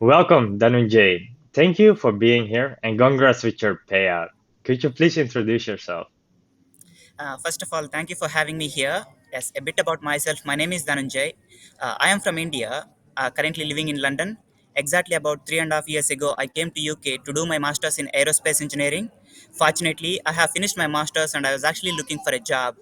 Welcome, Dhanunjay. Thank you for being here and congrats with your payout. Could you please introduce yourself? First of all, thank you for having me here. Yes, a bit about myself. My name is Dhanunjay. I am from India, currently living in London. Exactly about 3.5 years ago, I came to UK to do my master's in aerospace engineering. Fortunately, I have finished my master's and I was actually looking for a job.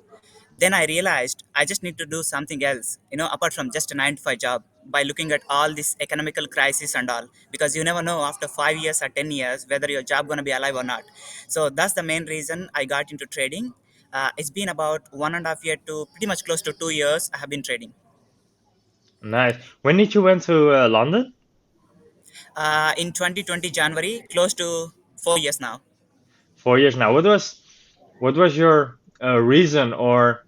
Then I realized I just need to do something else, apart from just a 9 to 5 job by looking at all this economical crisis and all, because you never know after 5 years or 10 years whether your job going to be alive or not. So that's the main reason I got into trading. It's been about 1.5 year to pretty much close to 2 years I have been trading. Nice. When did you went to London? In 2020 January, close to 4 years now. 4 years now. What was your reason or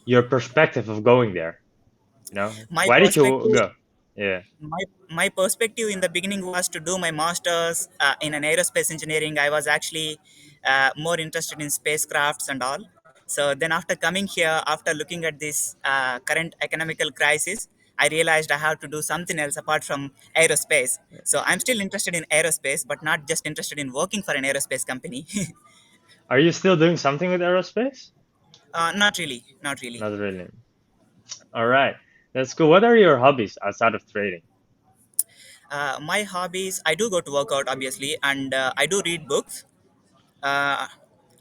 your perspective of going there? My Why did you perspective go? Yeah. my my perspective in the beginning was to do my masters in an aerospace engineering. I was actually more interested in spacecrafts and all. So then after coming here, after looking at this current economical crisis, I realized I have to do something else apart from aerospace. So I'm still interested in aerospace, but not just interested in working for an aerospace company. Are you still doing something with aerospace? Not really, not really. Not really. All right. That's cool. What are your hobbies outside of trading? My hobbies, I do go to workout obviously, and I do read books. uh,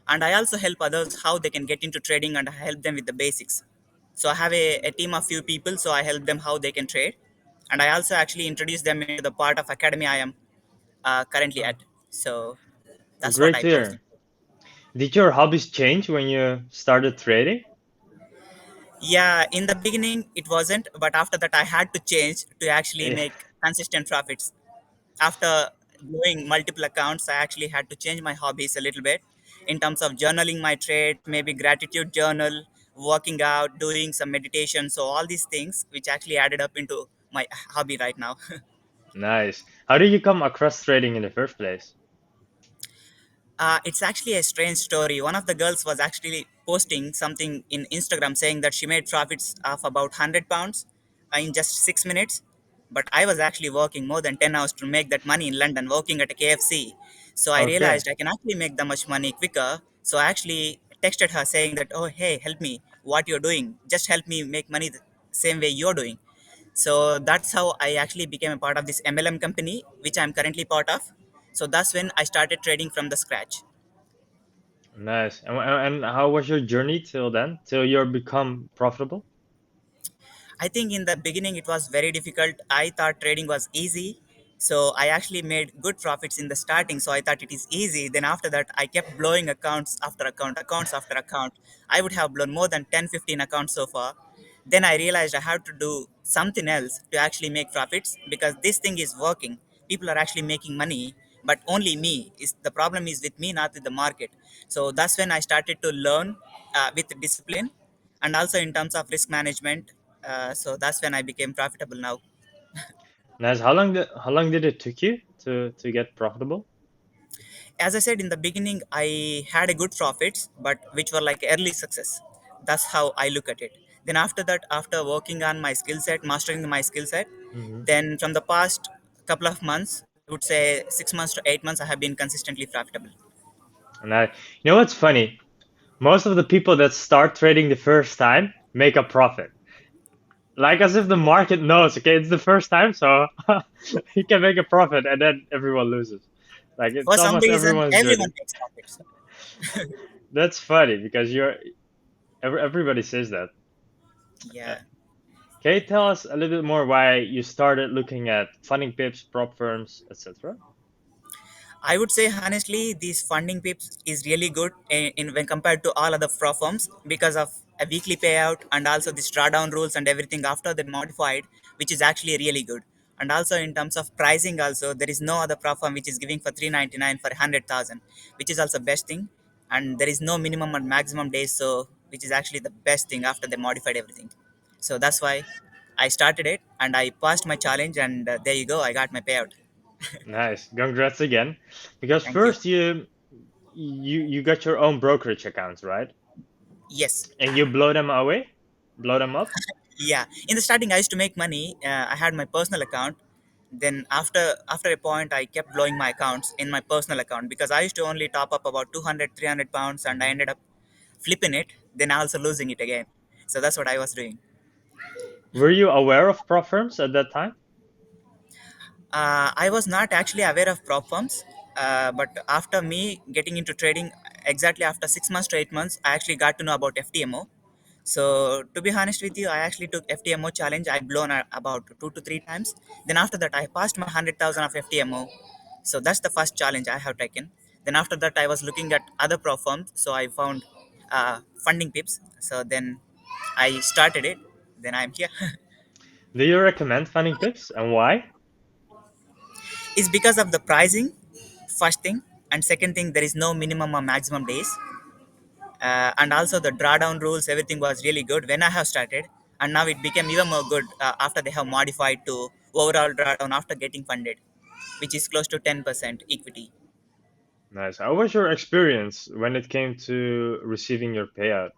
and I also help others how they can get into trading, and I help them with the basics. So I have a team of few people, so I help them how they can trade, and I also actually introduce them into the part of academy I am currently Oh, at. So that's what great I to personally. hear. Did your hobbies change when you started trading? Yeah, in the beginning it wasn't, but after that I had to change to actually Yeah. make consistent profits. After doing multiple accounts, I actually had to change my hobbies a little bit in terms of journaling my trade, maybe gratitude journal, working out, doing some meditation. So all these things which actually added up into my hobby right now. Nice. How did you come across trading in the first place? It's actually a strange story. One of the girls was actually posting something in Instagram saying that she made profits of about £100 in just 6 minutes. But I was actually working more than 10 hours to make that money in London, working at a KFC. So I Okay. realized I can actually make that much money quicker. So I actually texted her saying that, oh, hey, help me. What you're doing? Just help me make money the same way you're doing. So that's how I actually became a part of this MLM company, which I'm currently part of. So that's when I started trading from the scratch. Nice. And how was your journey till then? Till you're become profitable? I think in the beginning it was very difficult. I thought trading was easy. So I actually made good profits in the starting. So I thought it is easy. Then after that, I kept blowing accounts after account. I would have blown more than 10, 15 accounts so far. Then I realized I had to do something else to actually make profits, because this thing is working. People are actually making money, but only me. Is the problem is with me, not with the market. So that's when I started to learn with discipline, and also in terms of risk management. So that's when I became profitable now. Nice. How long did it took you to get profitable? As I said in the beginning, I had a good profits, but which were like early success. That's how I look at it. Then after that, after working on my skill set, mastering my skill set, Hmm. then from the past couple of months, I would say 6 months to 8 months, I have been consistently profitable. And you know what's funny? Most of the people that start trading the first time make a profit. Like as if the market knows, okay, it's the first time, so he can make a profit, and then everyone loses. Like it's For some almost reason, everyone's everyone journey. makes profits. That's funny because everybody says that. Uh, Yeah. Can you tell us a little bit more why you started looking at funding pips, prop firms, etc.? I would say honestly, these funding pips is really good in when compared to all other pro firms, because of a weekly payout and also this drawdown rules and everything after they modified, which is actually really good. And also in terms of pricing, also there is no other pro firm which is giving for 399 for 100,000, which is also best thing. And there is no minimum and maximum days, so which is actually the best thing after they modified everything. So that's why I started it and I passed my challenge, and there you go, I got my payout. Nice, congrats again. Because Thank you. first you got your own brokerage accounts, right? Yes. And you blow them away, blow them up. Yeah, in the starting I used to make money. I had my personal account. Then after a point, I kept blowing my accounts in my personal account because I used to only top up about 200, 300 pounds, and I Hmm. ended up flipping it, then also losing it again. So that's what I was doing. Were you aware of prop firms at that time? I was not actually aware of prop firms, but after me getting into trading, exactly after 6 months to 8 months, I actually got to know about FTMO. So to be honest with you, I actually took FTMO challenge. I blown about 2 to 3 times. Then after that, I passed my 100,000 of FTMO. So that's the first challenge I have taken. Then after that, I was looking at other prop firms. So I found funding pips. So then I started it. Then I'm here. Do you recommend funding pips and why? It's because of the pricing, first thing, and second thing, there is no minimum or maximum days, and also the drawdown rules. Everything was really good when I have started, and now it became even more good after they have modified to overall drawdown after getting funded, which is close to 10% equity. Nice. How was your experience when it came to receiving your payout?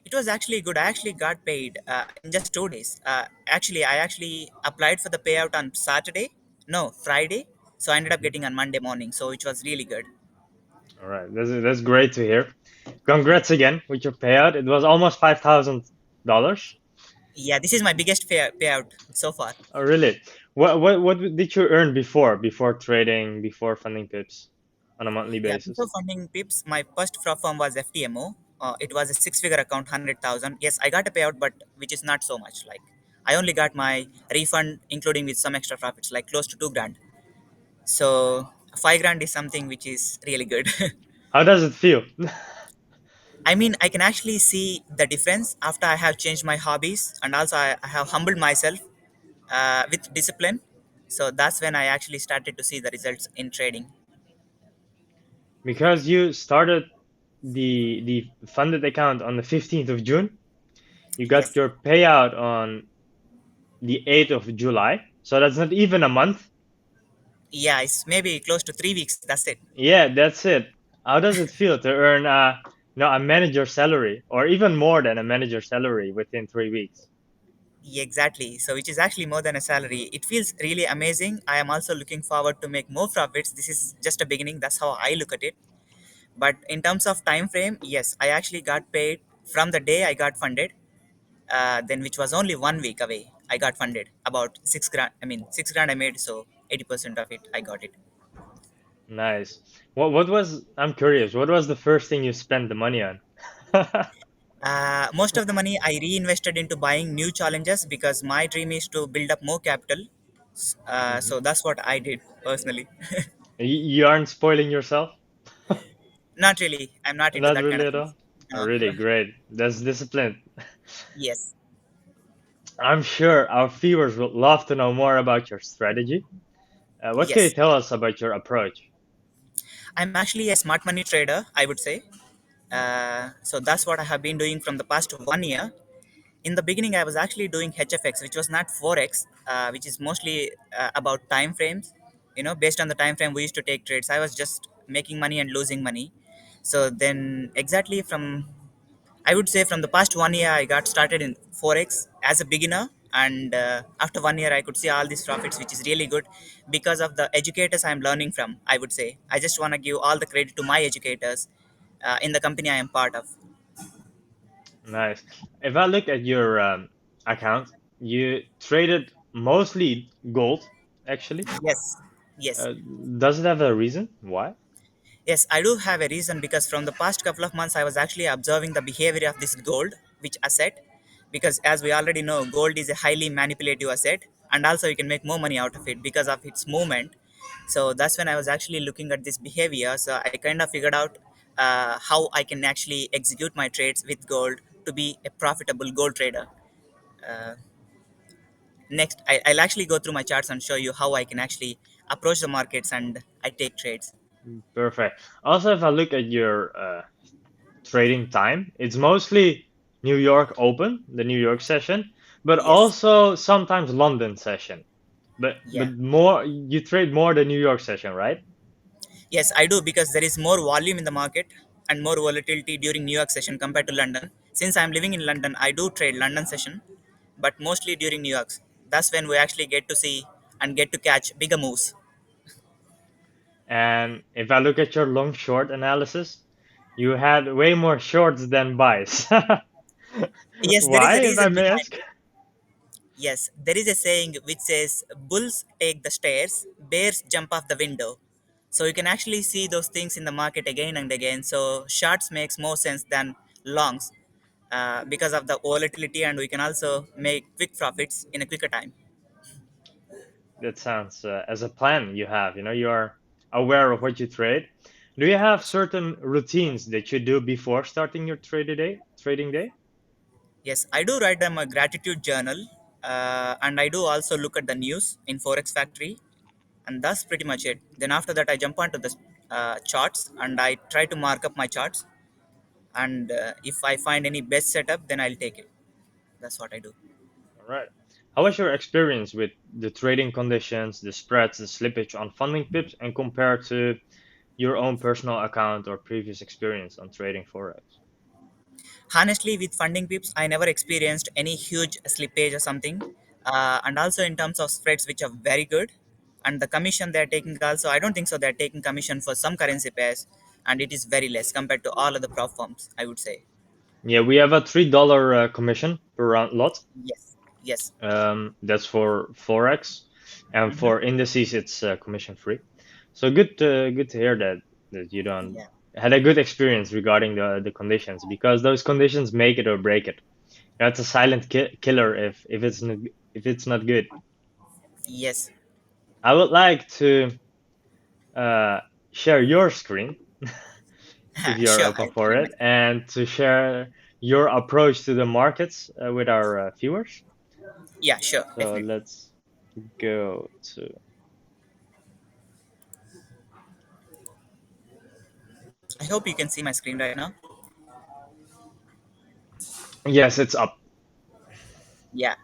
It was actually good. I actually got paid in just 2 days. Actually, I actually applied for the payout on Saturday, no, Friday. So I ended up Hmm. getting on Monday morning. So it was really good. All right, that's great to hear. Congrats again with your payout. It was almost $5,000. Yeah, this is my biggest payout so far. Oh, really? What did you earn before trading, before funding pips on a monthly Yeah, basis? before funding pips, my first firm was FTMO. It was a six-figure account, 100,000. Yes, I got a payout, but which is not so much. Like, I only got my refund, including with some extra profits, like close to 2 grand. So 5 grand is something which is really good. How does it feel? I mean, I can actually see the difference after I have changed my hobbies, and also I have humbled myself with discipline. So that's when I actually started to see the results in trading. Because you started the funded account on the 15th of June, you got Yes. your payout on the 8th of July. So that's not even a month. Yeah, it's maybe close to 3 weeks. That's it. Yeah, that's it. How does it feel to earn a manager salary or even more than a manager salary within 3 weeks? Yeah, exactly. So, which is actually more than a salary. It feels really amazing. I am also looking forward to make more profits. This is just a beginning. That's how I look at it. But in terms of time frame, yes, I actually got paid from the day I got funded. Then, which was only 1 week away, I got funded about 6 grand. I mean, 6 grand I made. So 80% of it I got it. Nice. What was, I'm curious, what was the first thing you spent the money on? Most of the money I reinvested into buying new challenges because my dream is to build up more capital. Mhm. So that's what I did personally. You aren't spoiling yourself? Not really. I'm not into Not that kind really of at things. all? Oh, No. really great. That's discipline. Yes. I'm sure our viewers would love to know more about your strategy. What can you Yes. tell us about your approach? I'm actually a smart money trader, I would say. So that's what I have been doing from the past 1 year. In the beginning, I was actually doing HFX, which was not Forex, which is mostly about time frames. Based on the time frame we used to take trades. I was just making money and losing money. So then, exactly from I would say from the past 1 year, I got started in Forex as a beginner. And after 1 year, I could see all these profits, which is really good because of the educators I'm learning from. I would say I just want to give all the credit to my educators in the company I am part of. Nice. If I look at your account, you traded mostly gold, actually. Yes, yes. Uh, does it have a reason? Why? Yes, I do have a reason because from the past couple of months, I was actually observing the behavior of this gold, which asset, because as we already know, gold is a highly manipulative asset, and also you can make more money out of it because of its movement. So that's when I was actually looking at this behavior. So I kind of figured out how I can actually execute my trades with gold to be a profitable gold trader. Uh, Next, I'll actually go through my charts and show you how I can actually approach the markets and I take trades. Perfect. Also, if I look at your trading time, it's mostly New York Open, the New York session, but Yes. also sometimes London session. But Yeah. more, you trade more the New York session, right? Yes, I do because there is more volume in the market and more volatility during New York session compared to London. Since I'm living in London, I do trade London session, but mostly during New York's. That's when we actually get to see and get to catch bigger moves. And if I look at your long short analysis, you had way more shorts than buys. Yes, there is a Why, if I reason may behind ask? it. Yes, there is a saying which says bulls take the stairs, bears jump off the window. So you can actually see those things in the market again and again. So shorts makes more sense than longs because of the volatility, and we can also make quick profits in a quicker time. That sounds as a plan you have. You are aware of what you trade. Do you have certain routines that you do before starting your Trading day? Yes, I do write them a gratitude journal, and I do also look at the news in Forex Factory, and that's pretty much it. Then after that, I jump onto the charts and I try to mark up my charts. And if I find any best setup, then I'll take it. That's what I do. All right. How was your experience with the trading conditions, the spreads, the slippage on funding pips, and compared to your own personal account or previous experience on trading Forex? Honestly, with funding pips, I never experienced any huge slippage or something. And also in terms of spreads, which are very good, and the commission they're taking also, I don't think so. They're taking commission for some currency pairs, and it is very less compared to all other prop firms, I would say. Yeah, we have a $3 commission per round lot. Yes. Yes. That's for Forex, and Hmm. for indices, it's commission free. So good to hear that you don't Yeah. had a good experience regarding the conditions because those conditions make it or break it. That's a silent killer if it's not good. Yes. I would like to uh, share your screen if you're Sure. open I'll for share my it, screen. and to share your approach to the markets with our viewers. Yeah. Sure. So Definitely. let's go to. I hope you can see my screen right now. Yes, it's up. Yeah.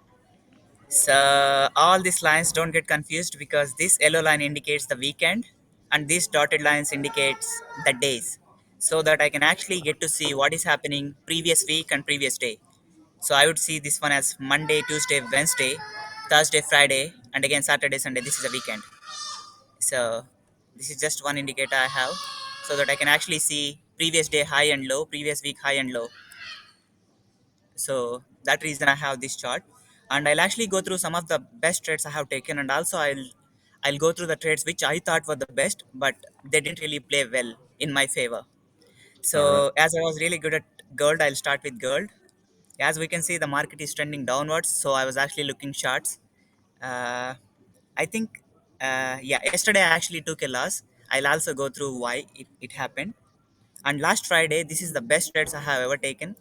So all these lines don't get confused because this yellow line indicates the weekend and these dotted lines indicates the days so that I can actually get to see what is happening previous week and previous day. So I would see this one as Monday, Tuesday, Wednesday, Thursday, Friday, and again Saturday, Sunday. This is a weekend. So this is just one indicator I have so that I can actually see previous day high and low, previous week high and low. So that reason I have this chart, and I'll actually go through some of the best trades I have taken, and also I'll go through the trades which I thought were the best but they didn't really play well in my favor. All right. So as I was really good at gold, I'll start with gold. As we can see, the market is trending downwards, so I was actually looking charts. uh, I think yeah, yesterday I actually took a loss. I'll also go through why it happened. And last Friday, this is the best trades I have ever taken.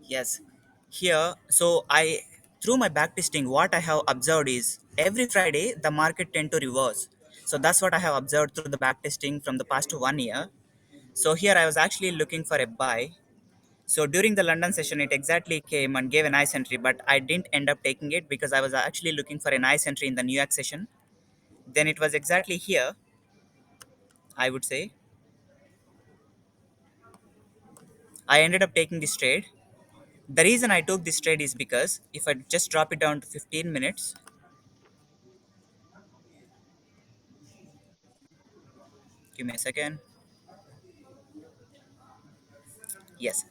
Yes. Here, so I through my backtesting, what I have observed is every Friday the market tend to reverse. So that's what I have observed through the backtesting from the past 1 year. So here I was actually looking for a buy. So during the London session, it exactly came and gave a nice entry, but I didn't end up taking it because I was actually looking for a nice entry in the New York session. Then it was exactly here, I would say. I ended up taking this trade. The reason I took this trade is because if I just drop it down to 15 minutes, give me a second. Yes.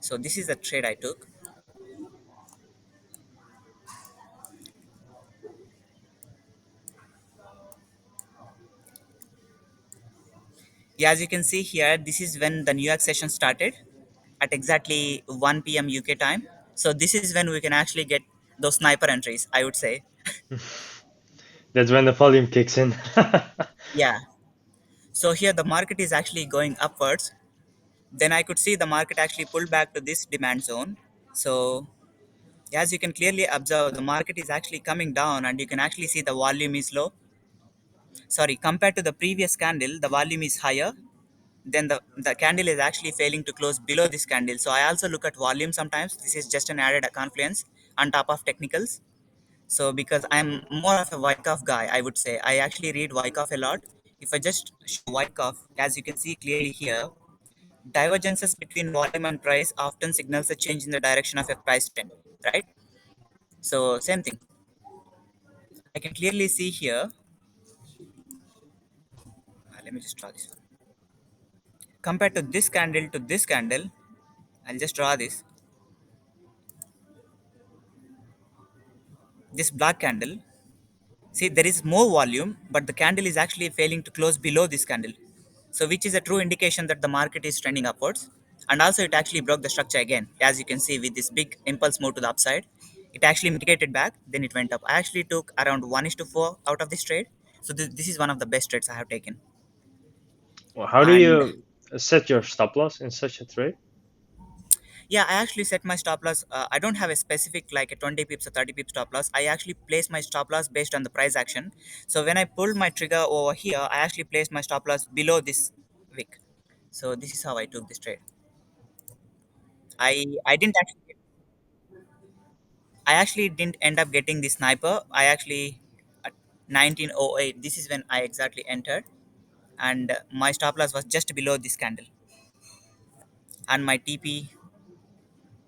So this is the trade I took. Yeah, as you can see here, this is when the New York session started at exactly 1 p.m. UK time. So this is when we can actually get those sniper entries, I would say. That's when the volume kicks in. Yeah. So here the market is actually going upwards. Then I could see the market actually pull back to this demand zone. So as you can clearly observe, the market is actually coming down and you can actually see the volume is low. Sorry, compared to the previous candle, the volume is higher. Then the candle is actually failing to close below this candle. So I also look at volume sometimes. This is just an added confluence on top of technicals. So because I'm more of a Wyckoff guy, I would say I actually read Wyckoff a lot. If I just show Wyckoff, as you can see clearly here, divergences between volume and price often signals a change in the direction of a price trend, right? So same thing. I can clearly see here. Let me just draw this one. Compared to this candle, I'll just draw this. This black candle. See, there is more volume, but the candle is actually failing to close below this candle. So, which is a true indication that the market is trending upwards. And also, it actually broke the structure again, as you can see with this big impulse move to the upside. It actually mitigated back, then it went up. I actually took around 1 is to 4 out of this trade. So, this is one of the best trades I have taken. Well, how do And you set your stop loss in such a trade? yeah, I actually set my stop loss. I don't have a specific like a 20 pips or 30 pips stop loss. I actually place my stop loss based on the price action. So when I pulled my trigger over here, I actually placed my stop loss below this wick. So this is how I took this trade. I didn't actually I actually didn't end up getting the sniper. I actually at 1908. This is when I exactly entered, and my stop loss was just below this candle, and my TP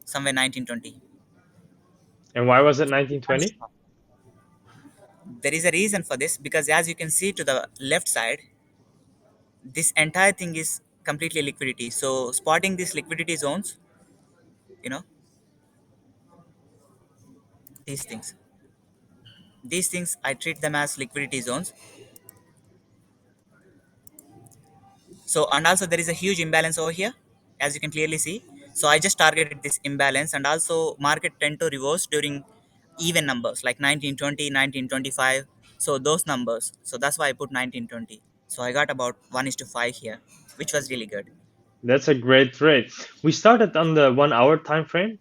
somewhere 1920. And why was it 1920? There is a reason for this because as you can see to the left side, this entire thing is completely liquidity. So spotting these liquidity zones, you know, these things, these things I treat them as liquidity zones. So and also there is a huge imbalance over here, as you can clearly see. So I just targeted this imbalance, and also market tend to reverse during even numbers like 1920, 1925. So those numbers. So that's why I put 1920. So I got about 1 is to 5 here, which was really good. That's a great trade. We started on the 1 hour time frame.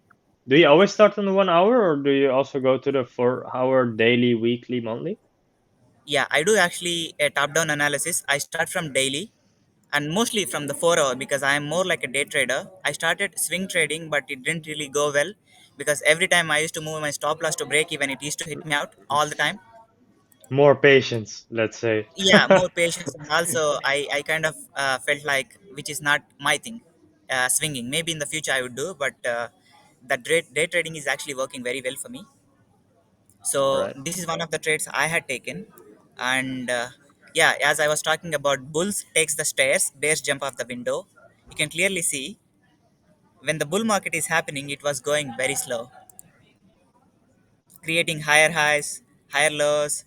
Do you always start on the 1 hour, or do you also go to the 4 hour, daily, weekly, monthly? Yeah, I do actually a top down analysis. I start from daily and mostly from the 4 hour because I am more like a day trader. I started swing trading, but it didn't really go well because every time I used to move my stop loss to break even, it used to hit me out all the time. More patience, let's say. Yeah, more patience, and also I kind of felt like which is not my thing, swinging. Maybe in the future I would do, but the day trading is actually working very well for me. So Right. this is one of the trades I had taken, and yeah, as I was talking about, bulls takes the stairs, bears jump off the window. You can clearly see when the bull market is happening, it was going very slow, creating higher highs, higher lows.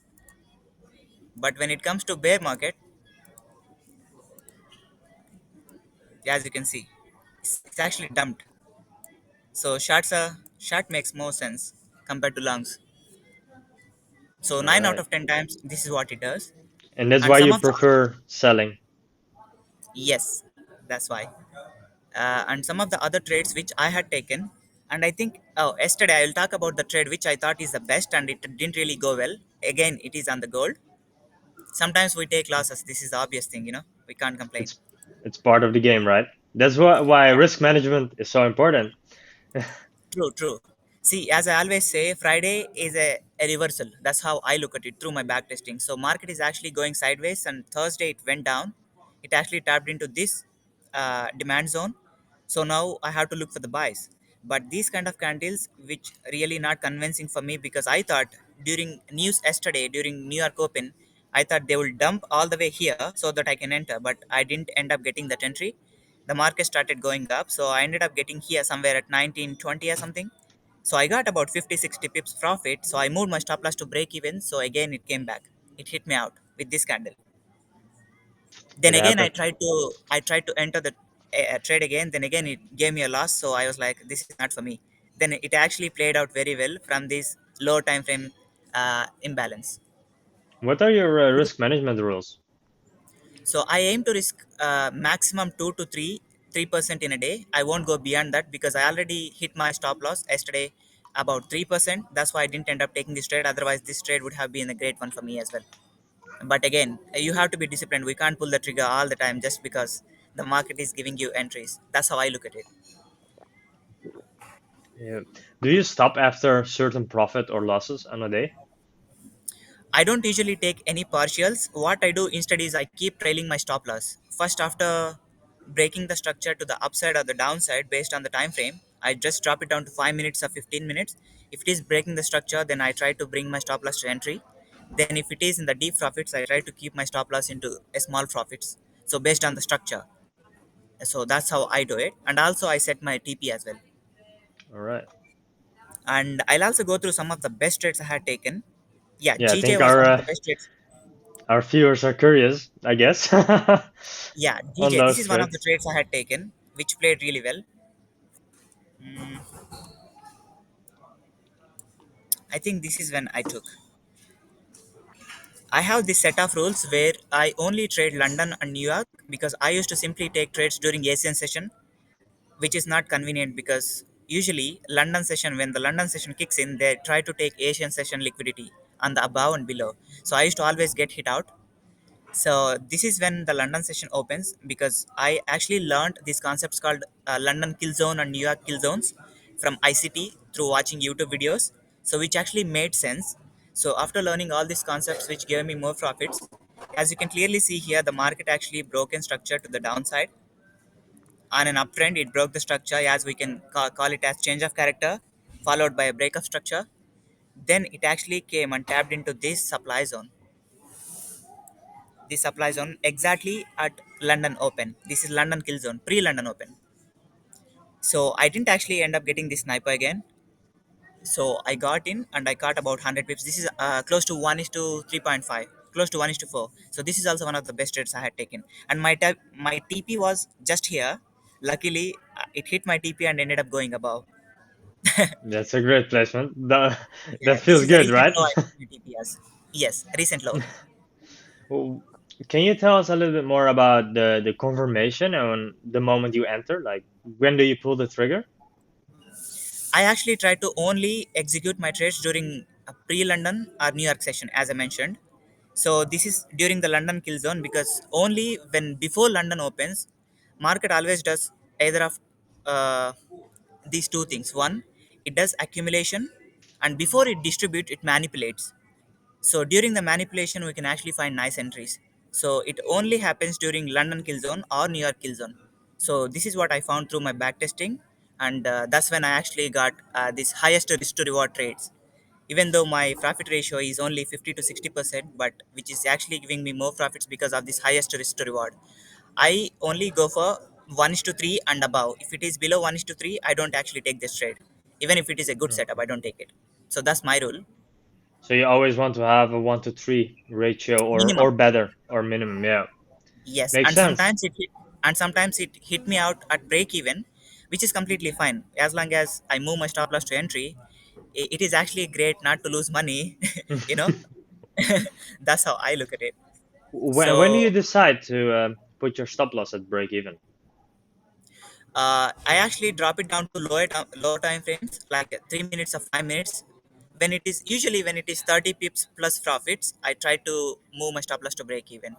But when it comes to bear market, as you can see, it's actually dumped. So short makes more sense compared to longs. So All nine out right. of ten times, this is what it does. And that's And why some you of the prefer selling. yes, that's why. And some of the other trades which I had taken. And I think, oh, yesterday I will talk about the trade which I thought is the best and it didn't really go well. Again, it is on the gold. Sometimes we take losses. This is the obvious thing, we can't complain. It's it's part of the game, right? That's why Yeah, risk management is so important. true, true. See, as I always say, Friday is a reversal. That's how I look at it through my back testing. So market is actually going sideways, and Thursday it went down. It actually tapped into this demand zone. So now I have to look for the buys. But these kind of candles, which really not convincing for me because I thought during news yesterday, during New York Open, I thought they will dump all the way here so that I can enter, but I didn't end up getting that entry. The market started going up, so I ended up getting here somewhere at 1920 or something. So I got about 50 60 pips profit. So I moved my stop loss to break even. So again, it came back. It hit me out with this candle. Then It again, happened. I tried to enter the trade again. Then again, it gave me a loss. So I was like, this is not for me. Then it actually played out very well from this low time frame imbalance. What are your risk management rules? So I aim to risk maximum 2 to 3% in a day. I won't go beyond that because I already hit my stop loss yesterday about 3%. That's why I didn't end up taking this trade. Otherwise, this trade would have been a great one for me as well. But again, you have to be disciplined. We can't pull the trigger all the time just because the market is giving you entries. That's how I look at it. Yeah. Do you stop after certain profit or losses on a day? I don't usually take any partials. What I do instead is I keep trailing my stop loss. First, after breaking the structure to the upside or the downside based on the time frame, I just drop it down to 5 minutes or 15 minutes. If it is breaking the structure, then I try to bring my stop loss to entry. Then if it is in the deep profits, I try to keep my stop loss into a small profits. So based on the structure. So that's how I do it. And also I set my TP as well. All right. And I'll also go through some of the best trades I had taken. Yeah, Yeah, I GJ think was one of the best trades. our viewers are curious, I guess, Yeah, on GJ, this those is one of the trades. trades I had taken, which played really well. I think this is when I took. I have this set of rules where I only trade London and New York because I used to simply take trades during Asian session, which is not convenient because usually London session, when the London session kicks in, they try to take Asian session liquidity on the above and below. So I used to always get hit out. So this is when the London session opens because I actually learned these concepts called London kill zone and New York kill zones from ICT through watching YouTube videos. So which actually made sense. So after learning all these concepts, which gave me more profits, as you can clearly see here, the market actually broke in structure to the downside. On an uptrend, it broke the structure as we can call it as change of character, followed by a break of structure. Then it actually came and tapped into this supply zone, the supply zone exactly at London Open. This is London kill zone, pre London Open. So I didn't actually end up getting this sniper again. So I got in and I caught about 100 pips. This is close to 1 is to 3.5, close to 1 is to 4. So this is also one of the best trades I had taken. And my TP was just here. Luckily, it hit my TP and ended up going above. That's a great placement. That Yeah, this feels is the good, recent right? low I took my TP as. Yes, recent low. Well, can you tell us a little bit more about the confirmation and the moment you enter? Like, when do you pull the trigger? I actually try to only execute my trades during a pre-London or New York session, as I mentioned. So this is during the London kill zone because only when before London opens, market always does either of uh, these two things. One, it does accumulation, and before it distributes, it manipulates. So during the manipulation, we can actually find nice entries. So it only happens during London kill zone or New York kill zone. So this is what I found through my back testing, and that's when I actually got this highest risk to reward trades. Even though my profit ratio is only 50 to 60%, but which is actually giving me more profits because of this highest risk to reward. I only go for 1 is to 3 and above. If it is below 1 is to 3, I don't actually take this trade. Even if it is a good setup, Okay. I don't take it. So that's my rule. So you always want to have a 1 to 3 ratio or Minimum. better or minimum. Yeah, Yes, makes sense. and sometimes it hit me out at break even, which is completely fine as long as I move my stop loss to entry. It is actually great not to lose money, you know. That's how I look at it. When do you So decide to put your stop loss at break even? I actually drop it down to lower time frames, like 3 minutes or 5 minutes. When it is usually when it is 30 pips plus profits, I try to move my stop loss to break even.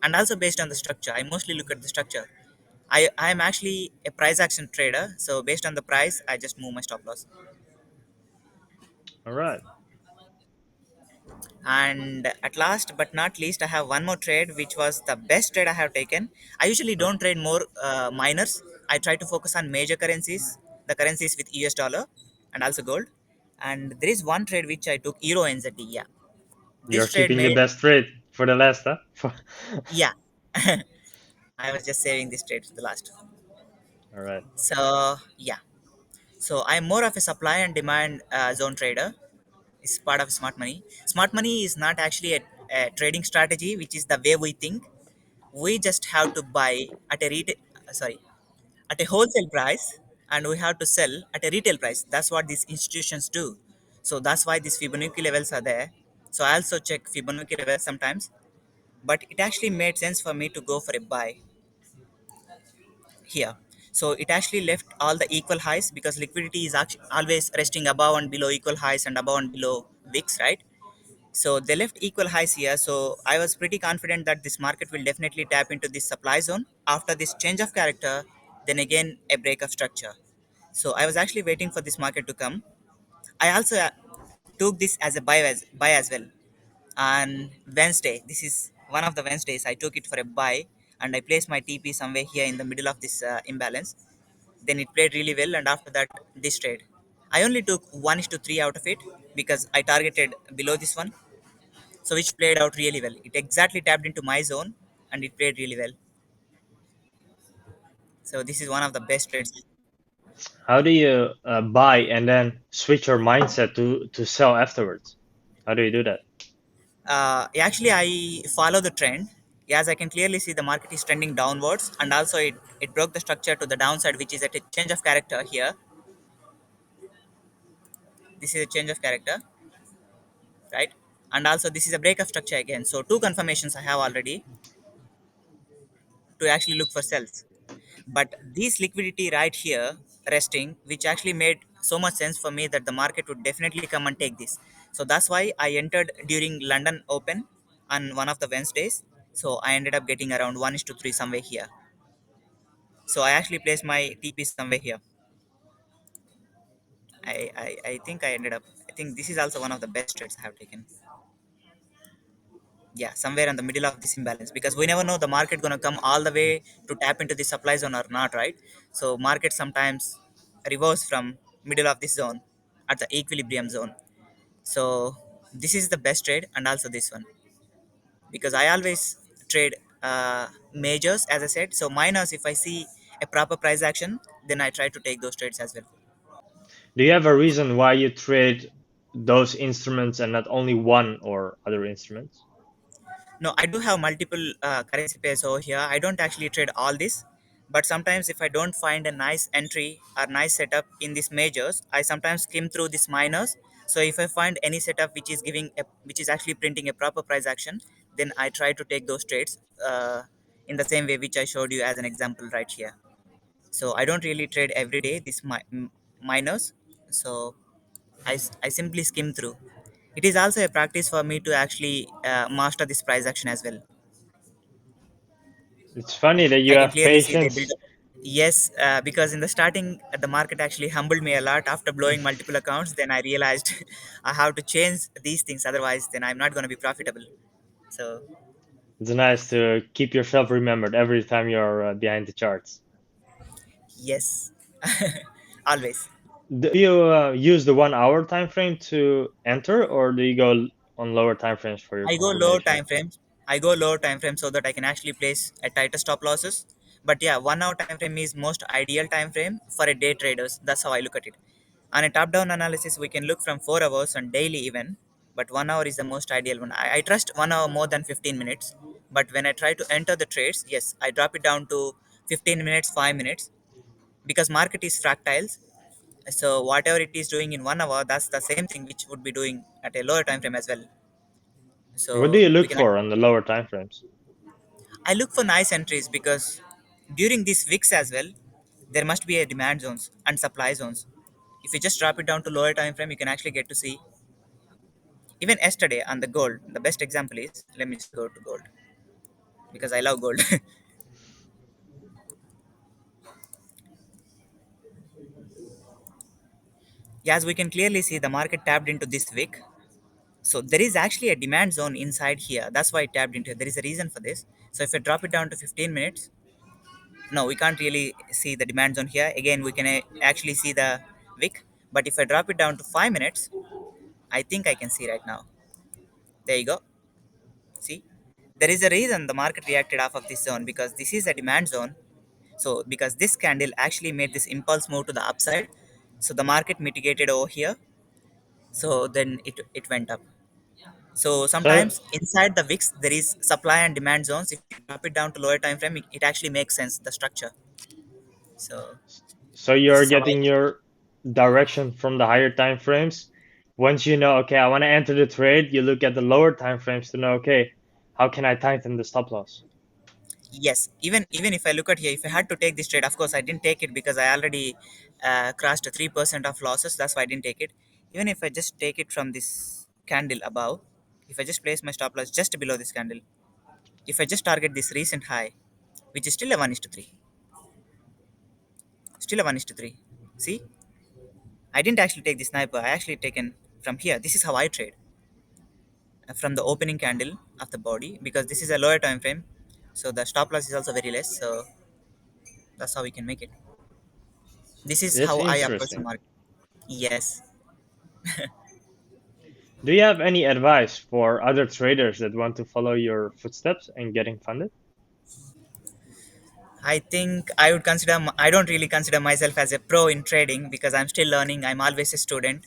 And also based on the structure, I mostly look at the structure. I am actually a price action trader, so based on the price, I just move my stop loss. All right. And at last but not least, I have one more trade, which was the best trade I have taken. I usually Uh, don't trade more minors. I try to focus on major currencies, the currencies with US dollar and also gold. And there is one trade which I took Euro NZD. Yeah, You're this trade keeping the made. best trade for the last, huh? Yeah, I was just saving this trade for the last. All right. So yeah, so I'm more of a supply and demand zone trader. Is part of smart money. Smart money is not actually a trading strategy, which is the way we think. We just have to buy at a retail, sorry, at a wholesale price, and we have to sell at a retail price. That's what these institutions do. So that's why these Fibonacci levels are there. So I also check Fibonacci levels sometimes, but it actually made sense for me to go for a buy here. So it actually left all the equal highs because liquidity is actually always resting above and below equal highs and above and below wicks, right? So they left equal highs here. So I was pretty confident that this market will definitely tap into this supply zone. After this change of character, then again a break of structure. So I was actually waiting for this market to come. I also took this as a buy as well. On Wednesday, this is one of the Wednesdays, I took it for a buy and I placed my TP somewhere here in the middle of this imbalance. Then it played really well, and after that, this trade. I only took 1 is to 3 out of it because I targeted below this one, so which played out really well. It exactly tapped into my zone and it played really well. So this is one of the best trades. How do you buy and then switch your mindset to sell afterwards? How do you do that? Actually, I follow the trend. As I can clearly see, the market is trending downwards, and also it broke the structure to the downside, which is at a change of character here. This is a change of character, right? And also this is a break of structure again. So two confirmations I have already to actually look for sells. But this liquidity right here resting, which actually made so much sense for me that the market would definitely come and take this. So that's why I entered during London Open on one of the Wednesdays. So I ended up getting around 1 is to 3 somewhere here. So I actually placed my TP somewhere here. I think I ended up, I think this is also one of the best trades I have taken. Yeah, somewhere in the middle of this imbalance, because we never know the market gonna come all the way to tap into the supply zone or not, right? So market sometimes reverse from middle of this zone at the equilibrium zone. So this is the best trade, and also this one, because I always trade majors, as I said. So minors, if I see a proper price action, then I try to take those trades as well. Do you have a reason why you trade those instruments and not only one or other instruments? No, I do have multiple currency pairs over here. I don't actually trade all this, but sometimes if I don't find a nice entry or nice setup in these majors, I sometimes skim through these minors. So if I find any setup which is actually printing a proper price action, then I try to take those trades in the same way which I showed you as an example right here. So I don't really trade every day these minors. So I simply skim through. It is also a practice for me to actually master this price action as well. It's funny that you I can have clearly see they build patience. up. Yes, because in the starting, the market actually humbled me a lot after blowing multiple accounts. Then I realized I have to change these things, otherwise, then I'm not going to be profitable. So, It's nice to keep yourself remembered every time you're behind the charts. yes, always. Do you use the 1 hour time frame to enter, or do you go on lower time frames for your I go low confirmation? time frames. I go low time frame so that I can actually place a tighter stop losses. But yeah, 1 hour time frame is most ideal time frame for a day traders. That's how I look at it. On a top down analysis, we can look from 4 hours and daily even, but 1 hour is the most ideal one. I trust 1 hour more than 15 minutes. But when I try to enter the trades, yes, I drop it down to 15 minutes, 5 minutes, because market is fractals. So whatever it is doing in 1 hour, that's the same thing which would be doing at a lower time frame as well. What do So you we look can. for on the lower time frames? I look for nice entries because during these weeks as well, there must be a demand zones and supply zones. If you just drop it down to lower time frame, you can actually get to see. Even yesterday on the gold, the best example is, let me just go to gold because I love gold. As we can clearly see, the market tapped into this wick. So there is actually a demand zone inside here. That's why it tapped into it. There is a reason for this. So if I drop it down to 15 minutes, no, we can't really see the demand zone here. Again, we can actually see the wick. But if I drop it down to 5 minutes, I think I can see right now. There you go. See, there is a reason the market reacted off of this zone, because this is a demand zone. So because this candle actually made this impulse move to the upside, so the market mitigated over here. So then it went up. So So, sometimes inside the VIX there is supply and demand zones. If you drop it down to lower time frame, it actually makes sense, the structure. So so this you're is how I. getting your direction from the higher time frames. Once you know, okay, I want to enter the trade, you look at the lower time frames to know, okay, how can I tighten the stop loss? Yes, even if I look at here, if I had to take this trade, of course I didn't take it because I already crossed 3% of losses. That's why I didn't take it. Even if I just take it from this candle above, if I just place my stop loss just below this candle, if I just target this recent high, which is still a 1 is to 3, still a 1 is to 3. See, I didn't actually take the sniper. I actually taken from here. This is how I trade. from the opening candle of the body, because this is a lower time frame, so the stop loss is also very less. So that's how we can make it. This is That's how I approach the interesting. market. Yes. Do you have any advice for other traders that want to follow your footsteps and getting funded? I think I would consider, I don't really consider myself as a pro in trading because I'm still learning. I'm always a student.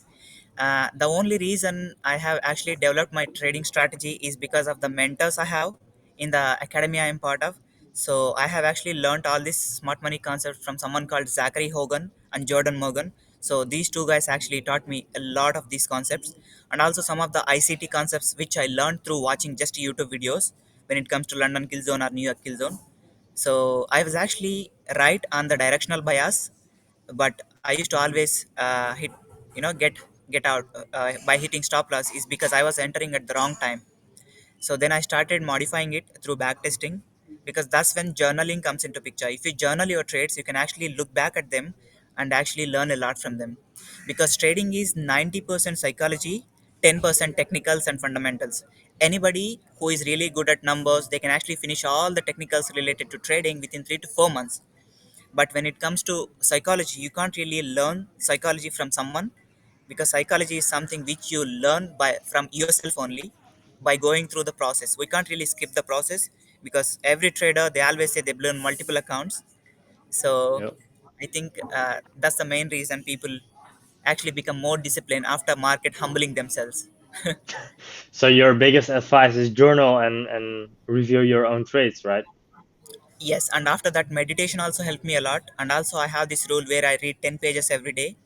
The only reason I have actually developed my trading strategy is because of the mentors I have in the academy I am part of. So I have actually learned all this smart money concept from someone called Zachary Hogan and Jordan Morgan. So these two guys actually taught me a lot of these concepts, and also some of the ICT concepts which I learned through watching just YouTube videos when it comes to London Kill Zone or New York Kill Zone. So I was actually right on the directional bias, but I used to always hit, get out by hitting stop loss is because I was entering at the wrong time. So then I started modifying it through backtesting, because that's when journaling comes into picture. If you journal your trades, you can actually look back at them and actually learn a lot from them, because trading is 90% psychology, 10% technicals and fundamentals. Anybody who is really good at numbers, they can actually finish all the technicals related to trading within 3 to 4 months. But when it comes to psychology, you can't really learn psychology from someone, because psychology is something which you learn by from yourself only, by going through the process. We can't really skip the process, because every trader, they always say they've learned multiple accounts. So Yep. I think that's the main reason people actually become more disciplined after market humbling themselves. So your biggest advice is journal and review your own trades, right? Yes, and after that, meditation also helped me a lot. And also, I have this rule where I read 10 pages every day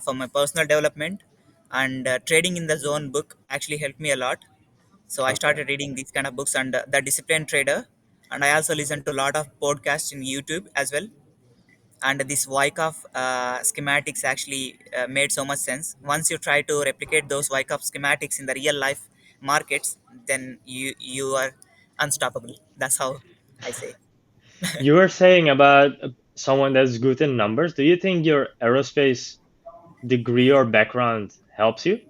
for my personal development. And trading in the zone book actually helped me a lot. So I Okay. started reading these kind of books, and the Disciplined Trader. And I also listen to a lot of podcasts in YouTube as well. And this Wyckoff schematics actually made so much sense. Once you try to replicate those Wyckoff schematics in the real life markets, then you are unstoppable. That's how I say. You were saying about someone that's good in numbers. Do you think your aerospace degree or background helps you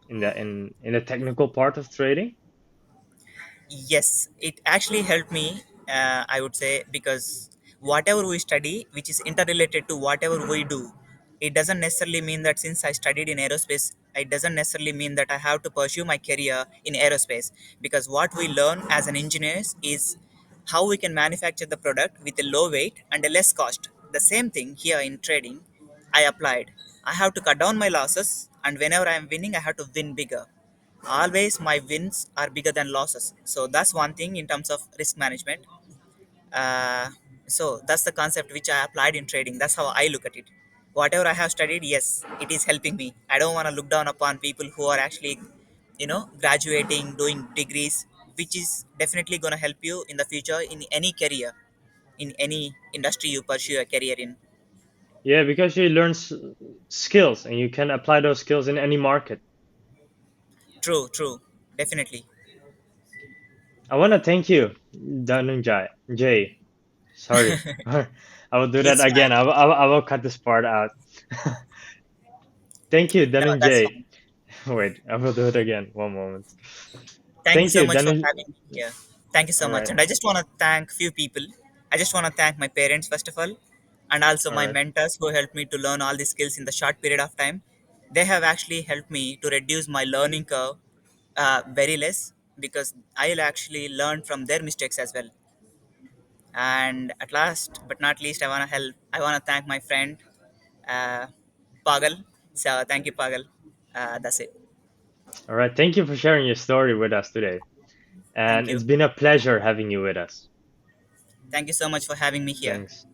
in the technical part of trading? Yes, it actually helped me, I would say, because whatever we study, which is interrelated to whatever we do, it doesn't necessarily mean that since I studied in aerospace, it doesn't necessarily mean that I have to pursue my career in aerospace. Because what we learn as an engineer is how we can manufacture the product with a low weight and a less cost. The same thing here in trading, I applied. I have to cut down my losses, and whenever I am winning, I have to win bigger. Always my wins are bigger than losses. So that's one thing in terms of risk management. uh, so that's the concept which I applied in trading. That's how I look at it. Whatever I have studied, yes, it is helping me. I don't want to look down upon people who are actually, graduating, doing degrees, which is definitely going to help you in the future in any career, in any industry you pursue a career in. Yeah, because you learn skills and you can apply those skills in any market. True, true, definitely. I want to thank you, Dhanunjay. Jay, sorry. I will do that It's again. fine. I will cut this part out. Thank you, No, that's Dhanunjay. fine. Wait, I will do it again. One moment. Thank you Thank so you, much for Dhanunjay. having me here. Thank you so All much. right, And I just want to thank few people. I just want to thank my parents first of all, and also all my right. mentors who helped me to learn all these skills in the short period of time. They have actually helped me to reduce my learning curve very less, because I'll actually learn from their mistakes as well. And at last but not least, I want to thank my friend uh, Pagal. So thank you, Pagal. That's it. All right. Thank you for sharing your story with us today. Thank And it's you. been a pleasure having you with us. Thank you so much for having me here. Thanks.